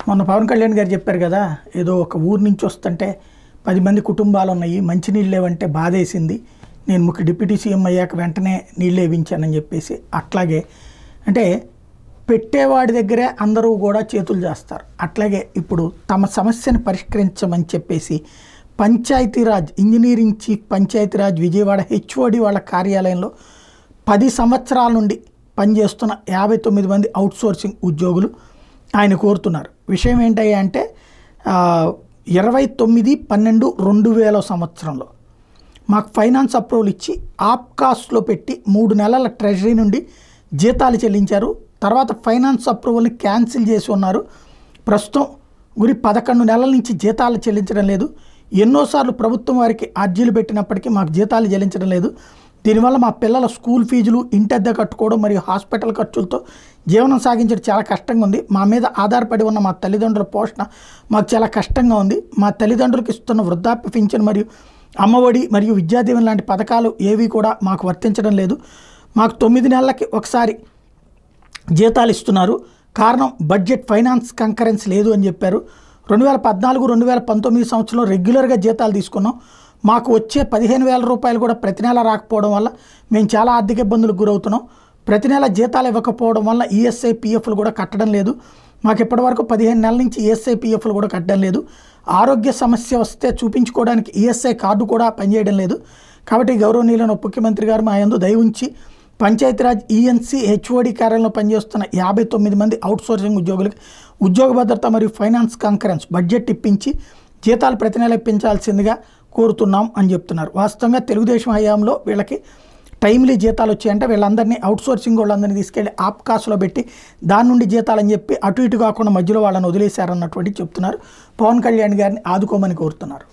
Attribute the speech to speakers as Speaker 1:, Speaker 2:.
Speaker 1: మొన్న పవన్ కళ్యాణ్ గారు చెప్పారు కదా, ఏదో ఒక ఊరు నుంచి వస్తుంటే 10 మంది కుటుంబాలు ఉన్నాయి, మంచినీళ్ళు లేవంటే బాధేసింది, నేను డిప్యూటీ సీఎం అయ్యాక వెంటనే నీళ్ళు వేయించానని చెప్పేసి. అట్లాగే అంటే పెట్టేవాడి దగ్గరే అందరూ కూడా చేతులు చేస్తారు. అట్లాగే ఇప్పుడు తమ సమస్యను పరిష్కరించమని చెప్పేసి Panchayati Raj engineering chief Panchayati Raj Vijayawada HOD వాళ్ళ కార్యాలయంలో 10 సంవత్సరాల నుండి పనిచేస్తున్న 59 మంది అవుట్సోర్సింగ్ ఉద్యోగులు ఆయన కోరుతున్నారు. విషయం ఏంటయ్యా అంటే 29/12/2000 సంవత్సరంలో మాకు ఫైనాన్స్ అప్రూవల్ ఇచ్చి ఆప్కాస్ట్లో పెట్టి 3 నెలల ట్రెజరీ నుండి జీతాలు చెల్లించారు. తర్వాత ఫైనాన్స్ అప్రూవల్ని క్యాన్సిల్ చేసి ఉన్నారు. ప్రస్తుతం 11 నెలల నుంచి జీతాలు చెల్లించడం లేదు. ఎన్నోసార్లు ప్రభుత్వం వారికి అర్జీలు పెట్టినప్పటికీ మాకు జీతాలు చెల్లించడం లేదు. దీనివల్ల మా పిల్లల స్కూల్ ఫీజులు, ఇంటద్దె కట్టుకోవడం మరియు హాస్పిటల్ ఖర్చులతో జీవనం సాగించడం చాలా కష్టంగా ఉంది. మా మీద ఆధారపడి ఉన్న మా తల్లిదండ్రుల పోషణ మాకు చాలా కష్టంగా ఉంది. మా తల్లిదండ్రులకు ఇస్తున్న వృద్ధాప్య పింఛన్ మరియు అమ్మఒడి మరియు విద్యాదీవెన లాంటి పథకాలు ఏవి కూడా మాకు వర్తించడం లేదు. మాకు 9 నెలలకి ఒకసారి జీతాలు ఇస్తున్నారు. కారణం బడ్జెట్ ఫైనాన్స్ కంకరెన్స్ లేదు అని చెప్పారు. 2014-2019 సంవత్సరంలో రెగ్యులర్గా జీతాలు తీసుకున్నాం. మాకు వచ్చే 15,000 రూపాయలు కూడా ప్రతి నెల రాకపోవడం వల్ల మేము చాలా ఆర్థిక ఇబ్బందులకు గురవుతున్నాం. ప్రతి నెల జీతాలు ఇవ్వకపోవడం వల్ల ఈఎస్ఐ పిఎఫ్లు కూడా కట్టడం లేదు. మాకు ఇప్పటివరకు 15 నెలల నుంచి ఈఎస్ఐ పిఎఫ్లు కూడా కట్టడం లేదు. ఆరోగ్య సమస్య వస్తే చూపించుకోవడానికి ఈఎస్ఐ కార్డు కూడా పనిచేయడం లేదు. కాబట్టి గౌరవనీయులైన ముఖ్యమంత్రి గారు మా యందు దయ ఉంచి పంచాయతీరాజ్ ఈఎన్సీ హెచ్ఓడి కార్యాలయంలో పనిచేస్తున్న 59 మంది అవుట్సోర్సింగ్ ఉద్యోగులకు ఉద్యోగ భద్రత మరియు ఫైనాన్స్ కంకరెన్స్ బడ్జెట్ ఇప్పించి జీతాలు ప్రతి నెల ఇప్పించాల్సిందిగా కోరుతున్నాం అని చెప్తున్నారు. వాస్తవంగా తెలుగుదేశం హయాంలో వీళ్ళకి టైమ్లీ జీతాలు వచ్చాయంటే వీళ్ళందరినీ అవుట్సోర్సింగ్ వాళ్ళందరినీ తీసుకెళ్ళి ఆప్కాస్లో పెట్టి దాని నుండి జీతాలని చెప్పి అటు ఇటు కాకుండా మధ్యలో వాళ్ళని వదిలేశారన్నటువంటి చెప్తున్నారు. పవన్ కళ్యాణ్ గారిని ఆదుకోమని కోరుతున్నారు.